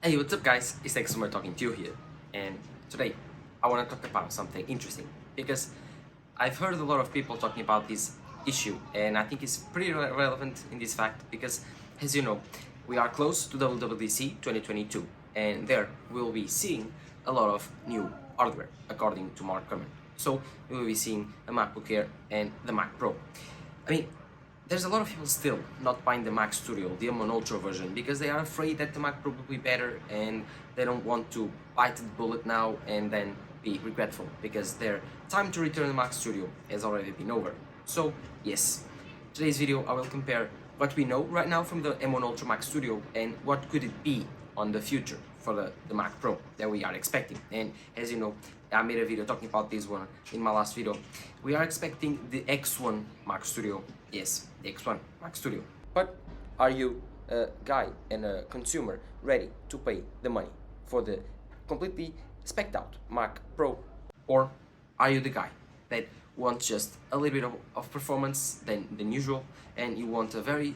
Hey, what's up guys? It's Exumer talking to you here, and today I want to talk about something interesting because I've heard a lot of people talking about this issue, and I think it's pretty relevant in this fact because, as you know, we are close to WWDC 2022, and there we'll be seeing a lot of new hardware according to Mark Gurman. So we will be seeing a MacBook Air and the Mac Pro. I mean, there's a lot of people still not buying the Mac Studio, the M1 Ultra version, because they are afraid that the Mac Pro will be better and they don't want to bite the bullet now and then be regretful because their time to return the Mac Studio has already been over. So yes, today's video I will compare what we know right now from the M1 Ultra Mac Studio and what could it be on the future for the Mac Pro that we are expecting. And as you know, I made a video talking about this one in my last video. We are expecting the X1 Mac Studio. Yes, the X1 Mac Studio. But are you a guy and a consumer ready to pay the money for the completely spec'd out Mac Pro? Or are you the guy that wants just a little bit of performance than usual, and you want a very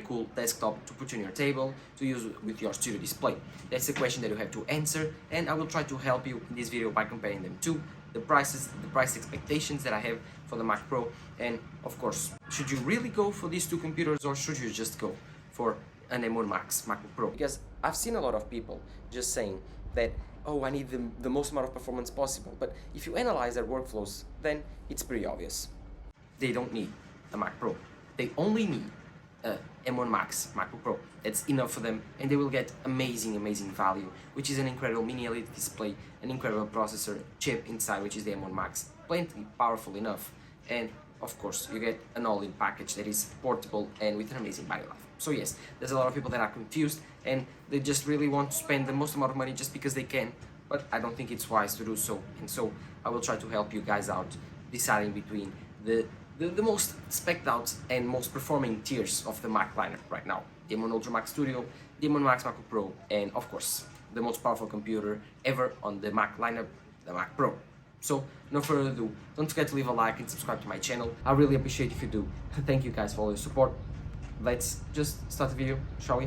cool desktop to put on your table to use with your studio display? That's the question that you have to answer, and I will try to help you in this video by comparing them to the prices, the price expectations that I have for the Mac Pro, and of course, should you really go for these two computers or should you just go for an M1 Max MacBook Pro? Because I've seen a lot of people just saying that, oh, I need the most amount of performance possible, but if you analyze their workflows, then it's pretty obvious. They don't need a Mac Pro. They only need a M1 Max MacBook Pro. That's enough for them, and they will get amazing value, which is an incredible mini LED display, an incredible processor chip inside, which is the M1 Max, plenty powerful enough, and of course you get an all-in package that is portable and with an amazing battery life. So yes, there's a lot of people that are confused and they just really want to spend the most amount of money just because they can, but I don't think it's wise to do so, and so I will try to help you guys out deciding between the most spec'd out and most performing tiers of the Mac lineup right now. The M1 Ultra Mac Studio, the M1 Max MacBook Pro, and of course, the most powerful computer ever on the Mac lineup, the Mac Pro. So, no further ado, don't forget to leave a like and subscribe to my channel. I really appreciate if you do. Thank you guys for all your support. Let's just start the video, shall we?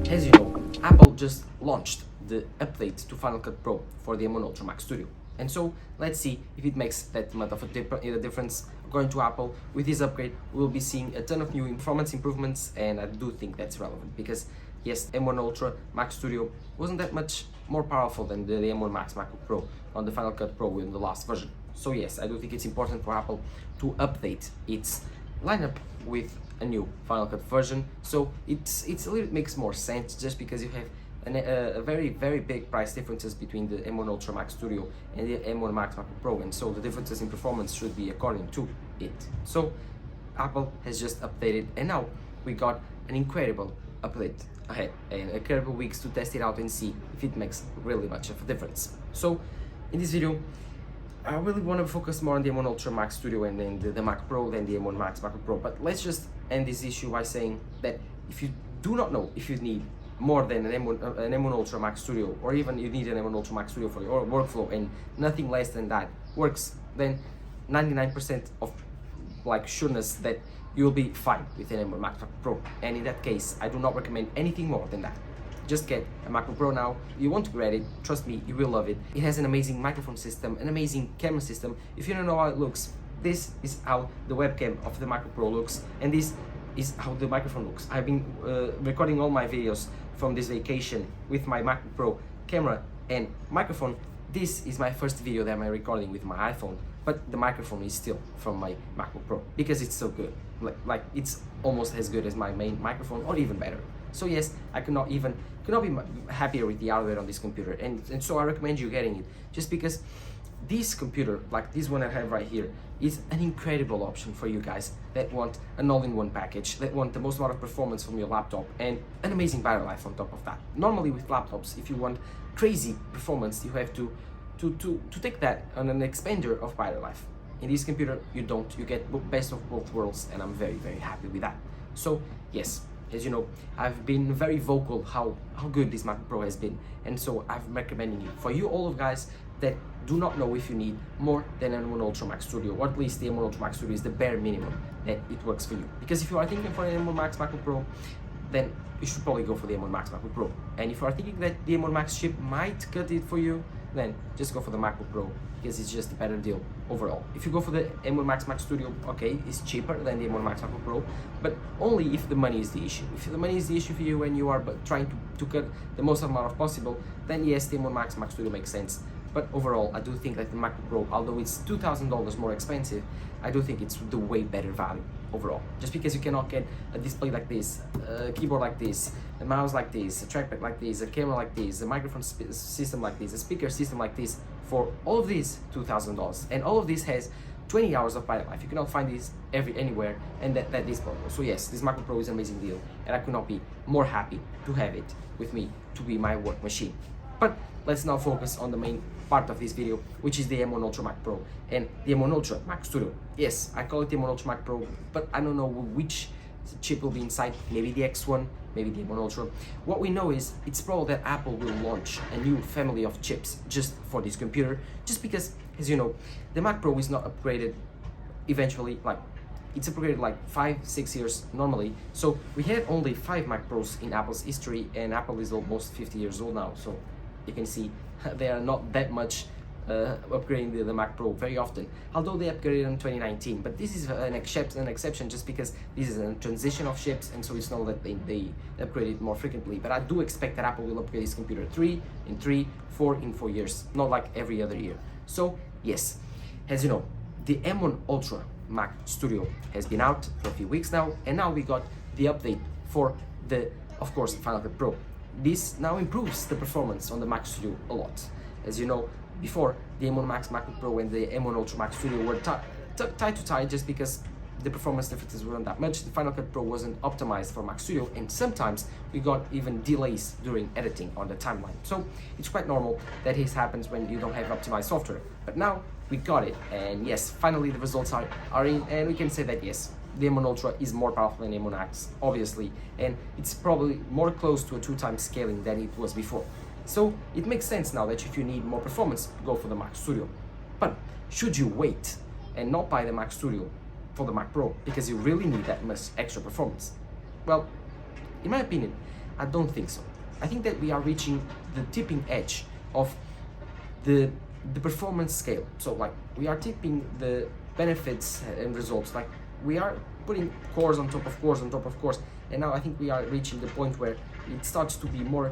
As you know, Apple just launched the update to Final Cut Pro for the M1 Ultra Mac Studio. And so, let's see if it makes that much of a difference. According to Apple, with this upgrade, we'll be seeing a ton of new performance improvements, and I do think that's relevant because, yes, M1 Ultra Mac Studio wasn't that much more powerful than the M1 Max MacBook Pro on the Final Cut Pro in the last version. So yes, I do think it's important for Apple to update its lineup with a new Final Cut version. So it's a little makes more sense just because you have a very big price differences between the M1 Ultra Max Studio and the M1 Max MacBook Pro, and so the differences in performance should be according to it. So Apple has just updated, and now we got an incredible update ahead and a couple weeks to test it out and see if it makes really much of a difference. So in this video, I really want to focus more on the M1 Ultra Max Studio and then the Mac Pro than the M1 Max MacBook Pro. But let's just end this issue by saying that if you do not know if you need more than an M1 Ultra Max Studio, or even you need an M1 Ultra Max Studio for your workflow and nothing less than that works, then 99% of sureness that you'll be fine with an M1 MacBook Pro. And in that case, I do not recommend anything more than that. Just get a MacBook Pro now. You want to get it, trust me, you will love it. It has an amazing microphone system, an amazing camera system. If you don't know how it looks, this is how the webcam of the MacBook Pro looks, and this is how the microphone looks. I've been recording all my videos from this vacation with my MacBook Pro camera and microphone. This is my first video that I'm recording with my iPhone, but the microphone is still from my MacBook Pro because it's so good. Like it's almost as good as my main microphone, or even better. So yes, I could not be happier with the hardware on this computer, and so I recommend you getting it just because this computer, like this one I have right here, is an incredible option for you guys that want an all-in-one package, that want the most amount of performance from your laptop and an amazing battery life on top of that. Normally with laptops, if you want crazy performance, you have to take that on an expander of battery life. In this computer, you don't. You get best of both worlds, and I'm very happy with that. So yes, as you know, I've been very vocal how good this MacBook Pro has been, and so I'm recommending it for you all of guys that do not know if you need more than an M1 Ultra Max Studio, or at least the M1 Ultra Max Studio is the bare minimum that it works for you. Because if you are thinking for an M1 Max MacBook Pro, then you should probably go for the M1 Max MacBook Pro. And if you are thinking that the M1 Max chip might cut it for you, then just go for the MacBook Pro, because it's just a better deal overall. If you go for the M1 Max Mac Studio, okay, it's cheaper than the M1 Max MacBook Pro, but only if the money is the issue. If the money is the issue for you and you are trying to cut the most amount of possible, then yes, the M1 Max Mac Studio makes sense. But overall, I do think that the MacBook Pro, although it's $2,000 more expensive, I do think it's the way better value overall. Just because you cannot get a display like this, a keyboard like this, a mouse like this, a trackpad like this, a camera like this, a microphone system like this, a speaker system like this, for all of these $2,000. And all of this has 20 hours of battery life. You cannot find this anywhere, and that is possible. So yes, this MacBook Pro is an amazing deal, and I could not be more happy to have it with me to be my work machine. But let's now focus on the main part of this video, which is the M1 Ultra Mac Pro and the M1 Ultra Mac Studio. Yes, I call it the M1 Ultra Mac Pro, but I don't know which chip will be inside. Maybe the X1, maybe the M1 Ultra. What we know is it's probable that Apple will launch a new family of chips just for this computer, just because, as you know, the Mac Pro is not upgraded eventually. Like, it's upgraded like 5-6 years normally. So we had only 5 Mac Pros in Apple's history, and Apple is almost 50 years old now. So you can see they are not that much upgrading the Mac Pro very often, although they upgraded in 2019. But this is an exception just because this is a transition of chips, and so it's not that they upgrade it more frequently. But I do expect that Apple will upgrade this computer 3 in 3, 4 in 4 years, not like every other year. So yes, as you know, the M1 Ultra Mac Studio has been out for a few weeks now, and now we got the update for the, of course, Final Cut Pro. This now improves the performance on the Mac Studio a lot. As you know, before, the M1 Max MacBook Pro and the M1 Ultra Mac Studio were tied to tie just because the performance differences weren't that much. The Final Cut Pro wasn't optimized for Mac Studio, and sometimes we got even delays during editing on the timeline. So it's quite normal that this happens when you don't have optimized software. But now we got it, and yes, finally the results are in, and we can say that yes, the M1 Ultra is more powerful than the M1 Max, obviously, and it's probably more close to a 2x scaling than it was before. So it makes sense now that if you need more performance, go for the Mac Studio. But should you wait and not buy the Mac Studio for the Mac Pro because you really need that much extra performance? Well, in my opinion, I don't think so. I think that we are reaching the tipping edge of the performance scale. So like, we are tipping the benefits and results. Like, we are putting cores on top of cores on top of cores, and now I think we are reaching the point where it starts to be more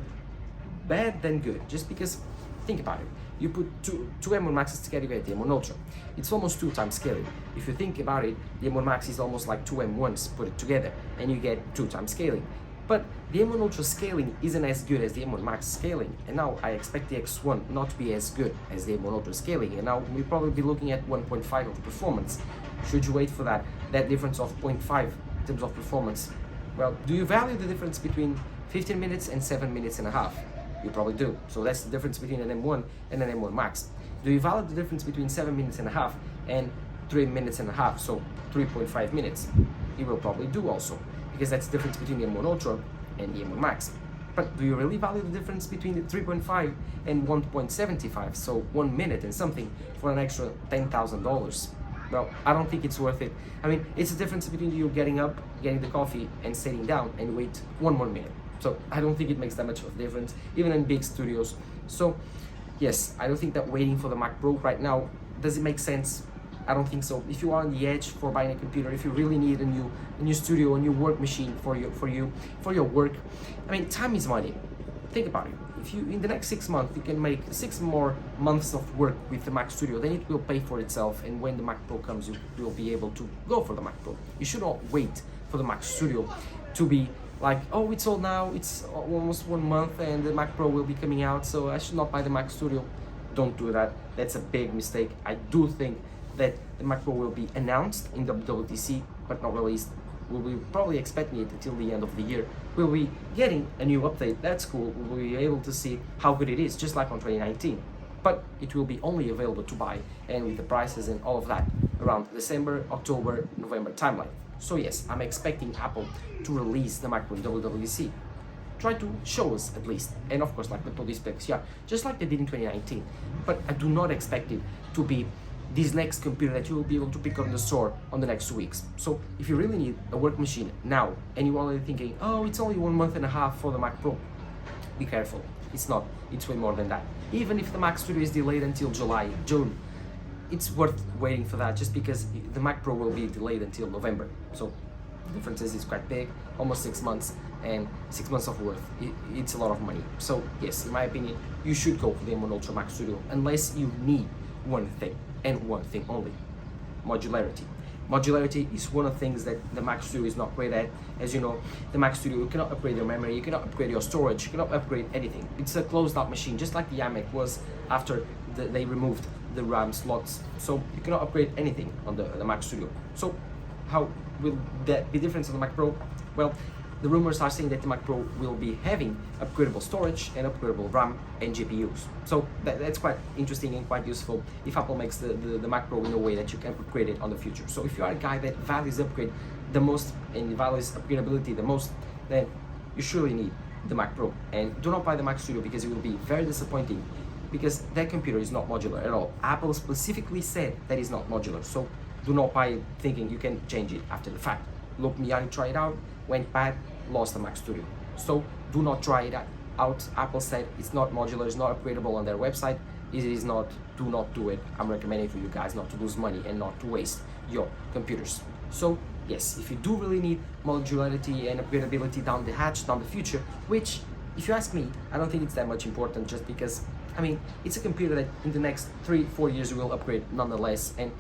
bad than good. Just because, think about it, you put two M1 Maxes together, you get the M1 Ultra. It's almost 2x scaling. If you think about it, the M1 Max is almost like 2 M1s put it together, and you get 2x scaling. But the M1 Ultra scaling isn't as good as the M1 Max scaling, and now I expect the X1 not to be as good as the M1 Ultra scaling, and now we'll probably be looking at 1.5 of performance. Should you wait for that difference of 0.5 in terms of performance? Well, do you value the difference between 15 minutes and 7 minutes and a half? You probably do. So that's the difference between an M1 and an M1 Max. Do you value the difference between 7 minutes and a half and 3 minutes and a half, so 3.5 minutes? You will probably do also, because that's the difference between the M1 Ultra and the M1 Max. But do you really value the difference between the 3.5 and 1.75, so 1 minute and something, for an extra $10,000? Well, I don't think it's worth it. I mean, it's the difference between you getting up, getting the coffee, and sitting down and wait 1 more minute. So I don't think it makes that much of a difference, even in big studios. So yes, I don't think that waiting for the Mac Pro right now, does it make sense? I don't think so. If you are on the edge for buying a computer, if you really need a new studio, a new work machine for your work, I mean, time is money. Think about it. If you, in the next 6 months, you can make 6 more months of work with the Mac Studio, then it will pay for itself, and when the Mac Pro comes, you will be able to go for the Mac Pro. You should not wait for the Mac Studio to be like, oh, it's all now, it's almost 1 month and the Mac Pro will be coming out, so I should not buy the Mac Studio. Don't do that. That's a big mistake. I do think that the Mac Pro will be announced in WWDC, but not released. We'll be probably expecting it until the end of the year. We'll be getting a new update. That's cool. We'll be able to see how good it is, just like on 2019. But it will be only available to buy, and with the prices and all of that, around December, October, November timeline. So yes, I'm expecting Apple to release the Mac Pro in WWDC. Try to show us at least, and of course like the Pro displays, yeah, just like they did in 2019. But I do not expect it to be this next computer that you will be able to pick up in the store on the next 2 weeks. So if you really need a work machine now and you're already thinking, oh, it's only 1.5 months for the Mac Pro, be careful. It's not, it's way more than that. Even if the Mac Studio is delayed until June, it's worth waiting for that, just because the Mac Pro will be delayed until November. So the difference is quite big, almost 6 months, and 6 months of worth. It's a lot of money. So yes, in my opinion, you should go for the M1 Ultra Mac Studio unless you need one thing, and one thing only: modularity. Modularity is one of the things that the Mac Studio is not great at. As you know, the Mac Studio, you cannot upgrade your memory, you cannot upgrade your storage, you cannot upgrade anything. It's a closed out machine, just like the iMac was after they removed the RAM slots. So you cannot upgrade anything on the Mac Studio. So how will that be different on the Mac Pro? Well, the rumors are saying that the Mac Pro will be having upgradable storage and upgradable RAM and GPUs. So that's quite interesting and quite useful if Apple makes the Mac Pro in a way that you can upgrade it on the future. So if you are a guy that values upgrade the most and values upgradability the most, then you surely need the Mac Pro. And do not buy the Mac Studio, because it will be very disappointing, because that computer is not modular at all. Apple specifically said that it's not modular. So do not buy it thinking you can change it after the fact. Look, Miyagi tried it out, went bad, lost the Mac Studio. So do not try it out. Apple said it's not modular, it's not upgradable on their website. It is not, do not do it. I'm recommending for you guys not to lose money and not to waste your computers. So yes, if you do really need modularity and upgradability down the hatch, down the future, which, if you ask me, I don't think it's that much important, just because, I mean, it's a computer that in the next 3-4 years you will upgrade nonetheless, and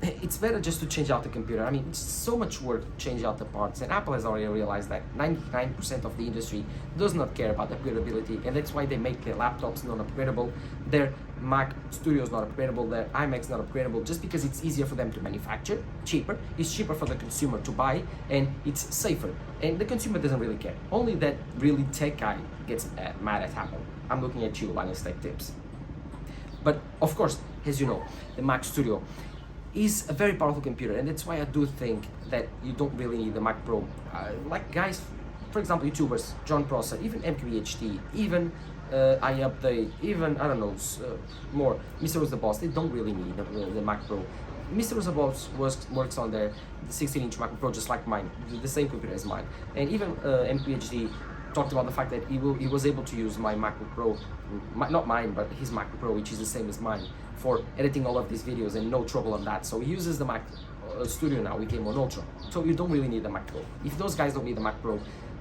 it's better just to change out the computer. I mean, it's so much work to change out the parts, and Apple has already realized that 99% of the industry does not care about upgradability, and that's why they make their laptops non-upgradable, their Mac Studios not upgradable, their iMacs not upgradable, just because it's easier for them to manufacture, cheaper, it's cheaper for the consumer to buy, and it's safer, and the consumer doesn't really care. Only that really tech guy gets mad at Apple. I'm looking at you, Linus Tech Tips. But of course, as you know, the Mac Studio is a very powerful computer, and that's why I do think that you don't really need the Mac Pro. Like guys, for example, YouTubers, John Prosser, even MKBHD, even iUpdate, even, I don't know, more, Mr. Was the Boss, they don't really need the Mac Pro. Mr. Was the Boss works on the 16-inch Mac Pro just like mine, the same computer as mine. And even MKBHD talked about the fact that he was able to use my MacBook Pro, not mine, but his MacBook Pro, which is the same as mine, for editing all of these videos, and no trouble on that. So he uses the Mac Studio now with M1 Ultra. So you don't really need the Mac Pro. If those guys don't need the Mac Pro,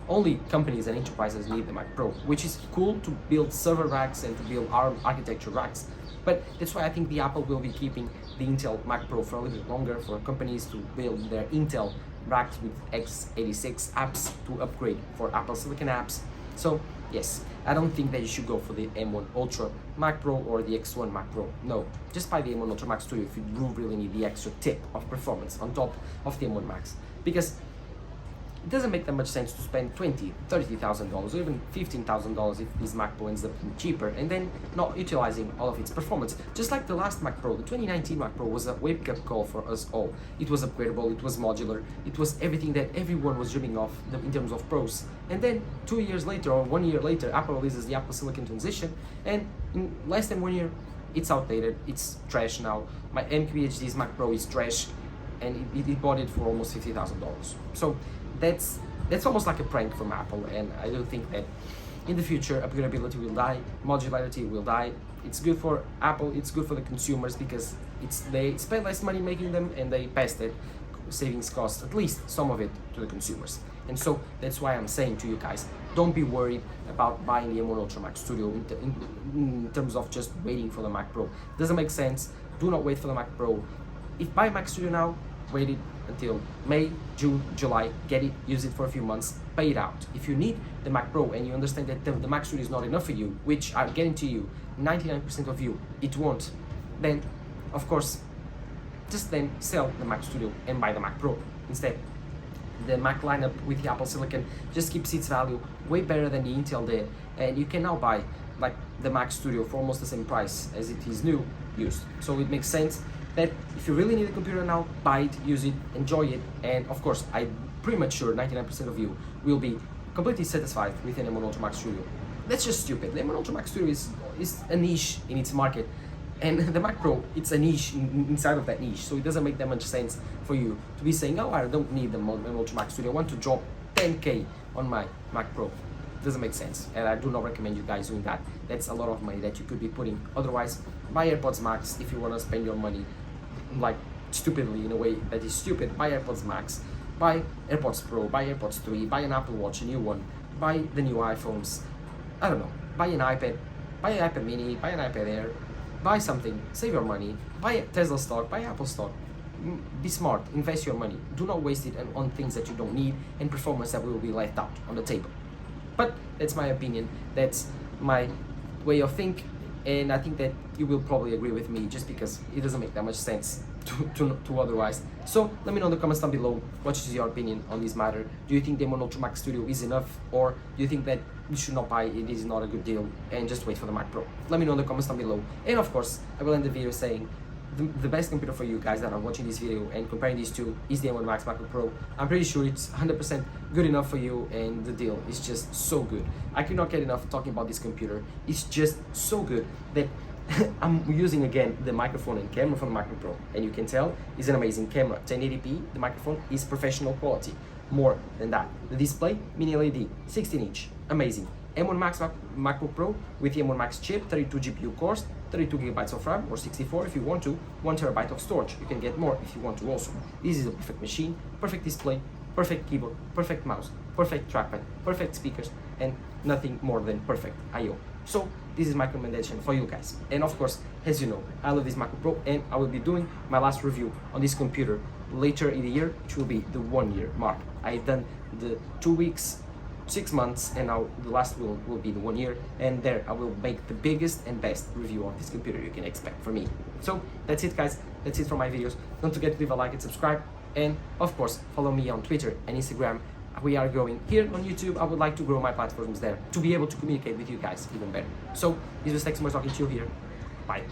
only companies and enterprises need the Mac Pro, which is cool to build server racks and to build ARM architecture racks. But that's why I think the Apple will be keeping the Intel Mac Pro for a little bit longer, for companies to build their Intel racks with x86 apps to upgrade for Apple Silicon apps. So yes, I don't think that you should go for the M1 Ultra Mac Pro or the X1 Mac Pro. No, just buy the M1 Ultra Mac Studio if you do really need the extra tip of performance on top of the M1 Max, because it doesn't make that much sense to spend $20,000, $30,000 or even $15,000 if this Mac Pro ends up being cheaper and then not utilizing all of its performance. Just like the last Mac Pro, the 2019 Mac Pro was a wake-up call for us all. It was upgradable, it was modular, it was everything that everyone was dreaming of in terms of pros. And then 2 years later or 1 year later, Apple releases the Apple Silicon transition, and in less than 1 year, it's outdated, it's trash now. My MKBHD's Mac Pro is trash, and it bought it for almost $50,000. So that's almost like a prank from Apple, and I do think that in the future upgradability will die, modularity will die. It's good for Apple, it's good for the consumers, because they spend less money making them and they pass that savings cost, at least some of it, to the consumers. And so that's why I'm saying to you guys, don't be worried about buying the M1 Ultra Mac Studio in terms of just waiting for the Mac Pro. Doesn't make sense. Do not wait for the Mac Pro. If buy Mac Studio now, wait it until May, June, July, get it, use it for a few months, pay it out. If you need the Mac Pro and you understand that the Mac Studio is not enough for you, which I guarantee you, 99% of you, it won't, then, of course, just then sell the Mac Studio and buy the Mac Pro instead. The Mac lineup with the Apple Silicon just keeps its value way better than the Intel did, and you can now buy like the Mac Studio for almost the same price as it is new, used. So it makes sense that if you really need a computer now, buy it, use it, enjoy it, and of course, I'm pretty much sure 99% of you will be completely satisfied with an M1 Ultra Max Studio. That's just stupid. The M1 Ultra Max Studio is a niche in its market. And the Mac Pro, it's a niche inside of that niche, so it doesn't make that much sense for you to be saying, oh, I don't need the Ultra Mac Studio, I want to drop 10K on my Mac Pro. It doesn't make sense, and I do not recommend you guys doing that. That's a lot of money that you could be putting otherwise. Buy AirPods Max if you want to spend your money like stupidly, in a way that is stupid. Buy AirPods Max, buy AirPods Pro, buy AirPods 3, buy an Apple Watch, a new one, buy the new iPhones, I don't know, buy an iPad, buy an iPad mini, buy an iPad Air, buy something, save your money, buy Tesla stock, buy Apple stock. Be smart, invest your money. Do not waste it on things that you don't need and performance that will be left out on the table. But that's my opinion, that's my way of thinking, and I think that you will probably agree with me, just because it doesn't make that much sense to otherwise. So let me know in the comments down below, what is your opinion on this matter. Do you think the M1 Ultra Mac Studio is enough, or do you think that you should not buy it, is not a good deal, and just wait for the Mac Pro? Let me know in the comments down below. And of course, I will end the video saying the best computer for you guys that are watching this video and comparing these two is the M1 Max MacBook Pro. I'm pretty sure it's 100% good enough for you, and the deal is just so good. I could not get enough talking about this computer. It's just so good that I'm using again the microphone and camera from the MacBook Pro, and you can tell it's an amazing camera. 1080p, the microphone is professional quality. More than that, the display, mini LED, 16-inch, amazing. M1 Max MacBook Pro with the M1 Max chip, 32 GPU cores, 32 gigabytes of RAM, or 64 if you want to, 1 terabyte of storage. You can get more if you want to also. This is a perfect machine, perfect display, perfect keyboard, perfect mouse, perfect trackpad, perfect speakers, and nothing more than perfect I/O. So this is my recommendation for you guys. And of course, as you know, I love this MacBook Pro, and I will be doing my last review on this computer later in the year, which will be the 1 year mark. I've done the 2 weeks, 6 months, and now the last will be the 1 year, and there I will make the biggest and best review of this computer you can expect from me. So that's it, guys. That's it for my videos. Don't forget to leave a like and subscribe, and of course follow me on Twitter and Instagram. We are growing here on YouTube. I would like to grow my platforms there to be able to communicate with you guys even better. So this was Texas talking to you here. Bye.